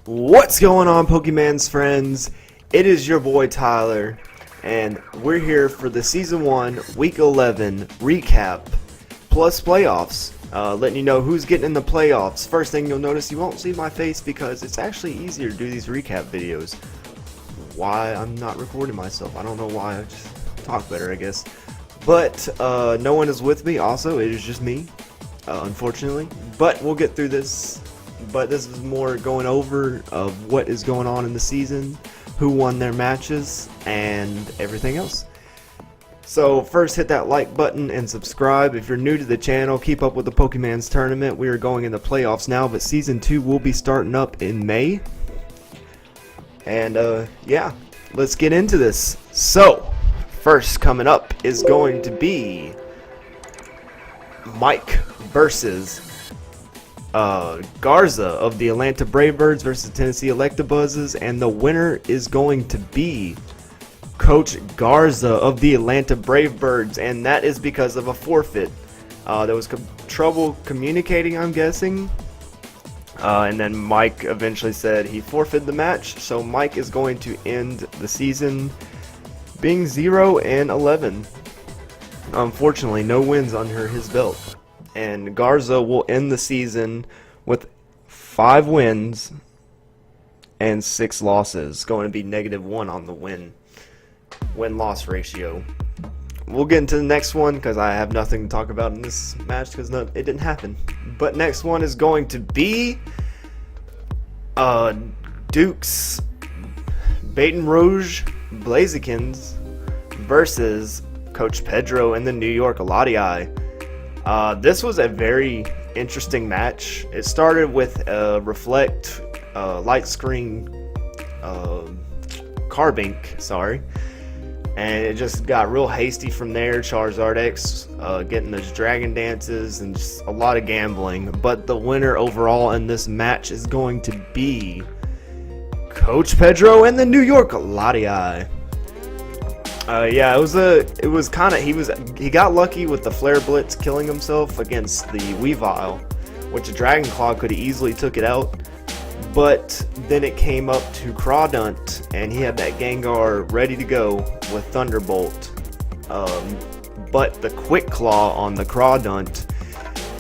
What's going on, Pokemans friends? It is your boy Tyler, and we're here for the Season 1, Week 11 recap, plus playoffs. Letting you know who's getting in the playoffs. First thing you'll notice, you won't see my face because it's actually easier to do these recap videos. Why I'm not recording myself, I don't know why, I just talk better, I guess. But no one is with me, also, it is just me, unfortunately. But we'll get through this. But this is more going over of what is going on in the season, who won their matches, and everything else. So first, hit that like button and subscribe. If you're new to the channel, keep up with the Pokemans tournament. We are going in the playoffs now, but Season 2 will be starting up in May. And yeah, let's get into this. So, first coming up is going to be Mike versus Garza of the Atlanta Bravebirds versus Tennessee Electabuzzes, and the winner is going to be Coach Garza of the Atlanta Bravebirds, and that is because of a forfeit. There was trouble communicating, I'm guessing, and then Mike eventually said he forfeited the match, so Mike is going to end the season being 0-11. Unfortunately, no wins under his belt. And Garza will end the season with 5 wins and 6 losses. Going to be -1 on the win-loss ratio. We'll get into the next one because I have nothing to talk about in this match because it didn't happen. But next one is going to be Duke's Baton Rouge Blazikins versus Coach Pedro and the New York Lottie. This was a very interesting match. It started with a Reflect light screen Carbink, and it just got real hasty from there. Charizard X getting those dragon dances and just a lot of gambling. But the winner overall in this match is going to be Coach Pedro and the New York Lottie. Yeah, he got lucky with the Flare Blitz killing himself against the Weavile, which a Dragon Claw could have easily took it out. But then it came up to Crawdaunt, and he had that Gengar ready to go with Thunderbolt. But the Quick Claw on the Crawdaunt,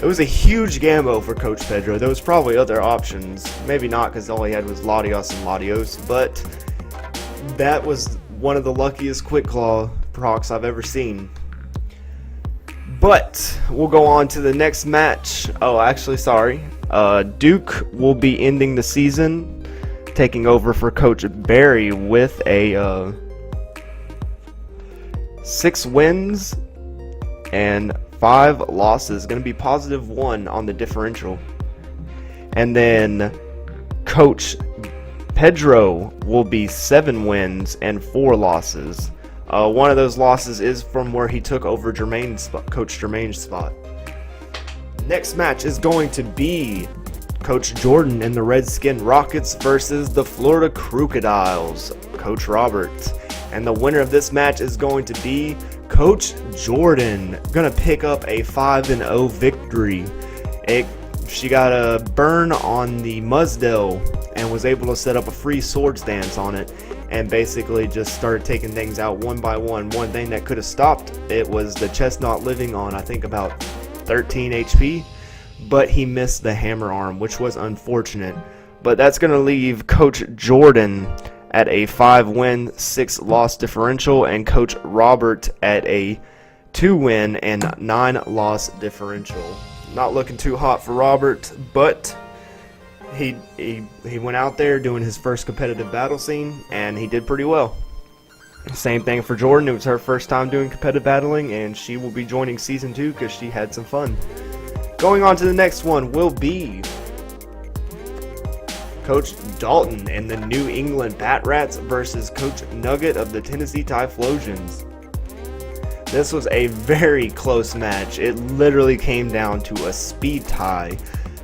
it was a huge gamble for Coach Pedro. There was probably other options, maybe not because all he had was Latios and Latios, but that was one of the luckiest Quick Claw procs I've ever seen. But we'll go on to the next match. Oh, actually, sorry. Duke will be ending the season, taking over for Coach Barry with a 6 wins and 5 losses. Going to be +1 on the differential. And then Coach Pedro will be 7 wins and 4 losses. One of those losses is from where he took over Coach Jermaine's spot. Next match is going to be Coach Jordan and the Redskin Rockets versus the Florida Crocodiles, Coach Robert. And the winner of this match is going to be Coach Jordan. Gonna pick up a 5-0 victory. She got a burn on the Muzdale and was able to set up a free Swords Dance on it and basically just started taking things out one by one. One thing that could have stopped it was the Chestnut living on, I think, about 13 HP, but he missed the hammer arm, which was unfortunate. But that's going to leave Coach Jordan at a 5-win, 6-loss differential, and Coach Robert at a 2-win and 9-loss differential. Not looking too hot for Robert, but he went out there doing his first competitive battle scene, and he did pretty well. Same thing for Jordan. It was her first time doing competitive battling, and she will be joining Season 2 because she had some fun. Going on to the next one will be Coach Dalton and the New England Bat Rats versus Coach Nugget of the Tennessee Typhlosions. This was a very close match. It literally came down to a speed tie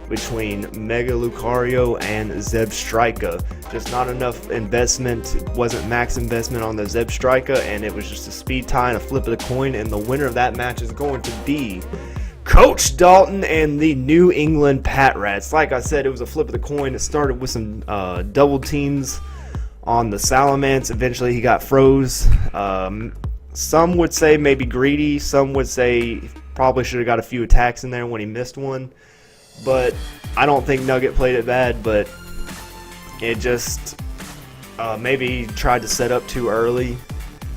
between Mega Lucario and Zebstrika. Just not enough investment. It wasn't max investment on the Zebstrika, and it was just a speed tie and a flip of the coin, and the winner of that match is going to be Coach Dalton and the New England Pat Rats. Like I said, it was a flip of the coin. It started with some double teams on the Salamence. Eventually, he got froze. Some would say maybe greedy. Some would say probably should have got a few attacks in there when he missed one. But I don't think Nugget played it bad, but it just maybe tried to set up too early.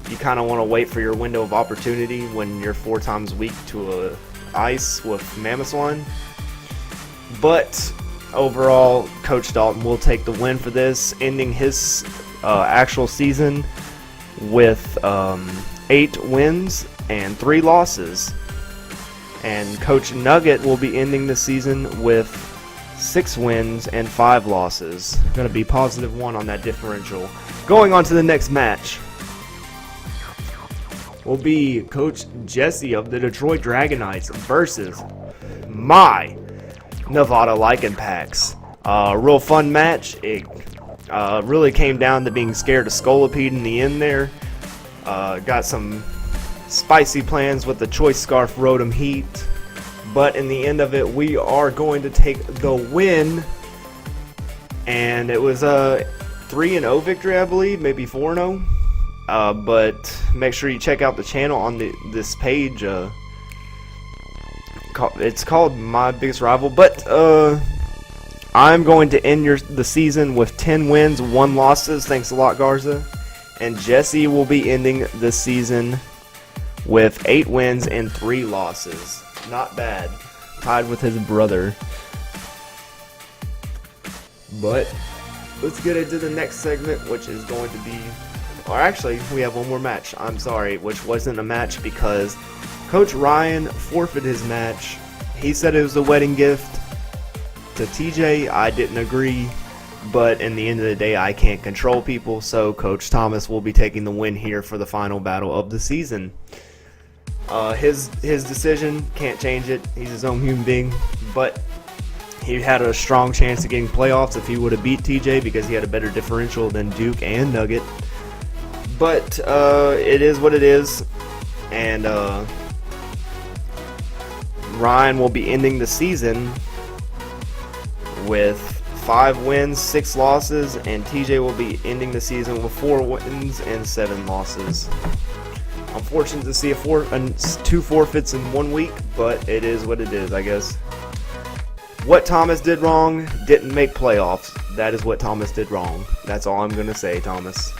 You kind of want to wait for your window of opportunity when you're 4 times weak to a ice with Mammoth. But overall, Coach Dalton will take the win for this, ending his actual season with 8 wins and 3 losses. And Coach Nugget will be ending the season with 6 wins and 5 losses. Going to be +1 on that differential. Going on to the next match will be Coach Jessi of the Detroit Dragonites versus my Nevada Lycan Packs. Real fun match. It really came down to being scared of Scolipede in the end there. Got some spicy plans with the Choice Scarf Rotom Heat. But in the end of it, we are going to take the win. And it was a 3-0 victory, I believe. Maybe 4-0. But make sure you check out the channel on this page. It's called My Biggest Rival. But I'm going to end the season with 10 wins, 1 losses. Thanks a lot, Garza. And Jessi will be ending the season with 8 wins and 3 losses. Not bad. Tied with his brother. But let's get into the next segment, which is going to be... Or actually, we have one more match. I'm sorry, which wasn't a match because Coach Ryan forfeited his match. He said it was a wedding gift to TJ. I didn't agree, but in the end of the day, I can't control people, so Coach Thomas will be taking the win here for the final battle of the season. His decision, can't change it. He's his own human being, but he had a strong chance of getting playoffs if he would have beat TJ because he had a better differential than Duke and Nugget. But it is what it is, and Ryan will be ending the season with 5 wins, 6 losses, and TJ will be ending the season with 4 wins and 7 losses. Unfortunate to see 2 forfeits in 1 week, but it is what it is, I guess. What Thomas did wrong, didn't make playoffs. That is what Thomas did wrong. That's all I'm going to say, Thomas.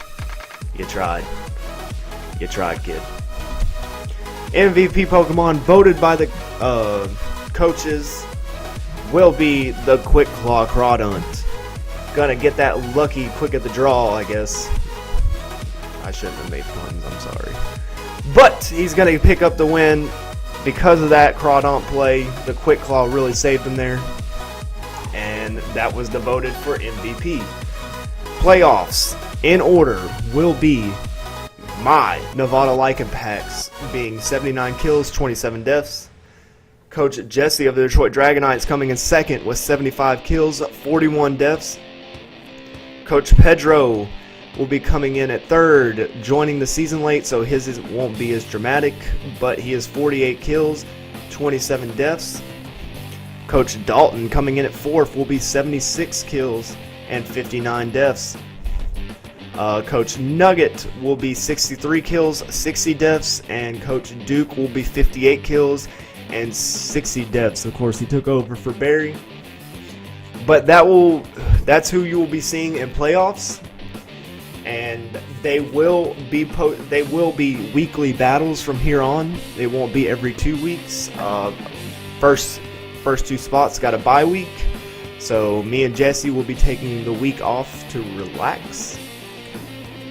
You tried. You tried, kid. MVP Pokemon voted by the coaches will be the Quick Claw Crawdaunt. Gonna get that lucky quick at the draw, I guess. I shouldn't have made puns, I'm sorry. But he's gonna pick up the win because of that Crawdaunt play. The Quick Claw really saved him there. And that was the voted for MVP. Playoffs in order will be my Nevada Lycan Packs being 79 kills, 27 deaths. Coach Jessi of the Detroit Dragonites coming in second with 75 kills, 41 deaths. Coach Pedro will be coming in at third, joining the season late, so his won't be as dramatic, but he has 48 kills, 27 deaths. Coach Dalton coming in at fourth will be 76 kills and 59 deaths. Coach Nugget will be 63 kills, 60 deaths, and Coach Duke will be 58 kills and 60 deaths. Of course, he took over for Barry. But that's who you will be seeing in playoffs, and they will be weekly battles from here on. It won't be every 2 weeks. First 2 spots got a bye week, so me and Jessi will be taking the week off to relax.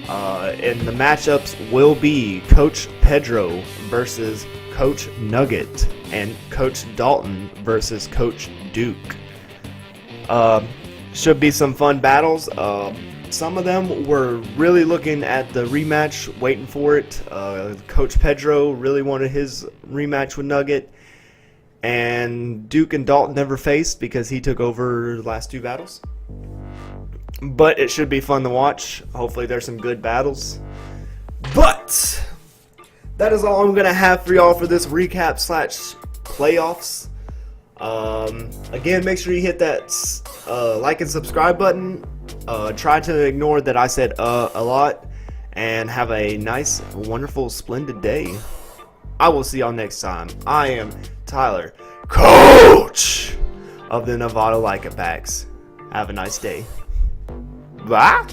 And the matchups will be Coach Pedro versus Coach Nugget and Coach Dalton versus Coach Duke. Should be some fun battles. Some of them were really looking at the rematch, waiting for it. Coach Pedro really wanted his rematch with Nugget, and Duke and Dalton never faced because he took over the last 2 battles. But it should be fun to watch. Hopefully there's some good battles. But that is all I'm going to have for y'all for this recap / playoffs. Again, make sure you hit that like and subscribe button. Try to ignore that I said a lot, and have a nice, wonderful, splendid day. I will see y'all next time. I am Tyler, coach of the Novato Like It Packs. Have a nice day. Bye.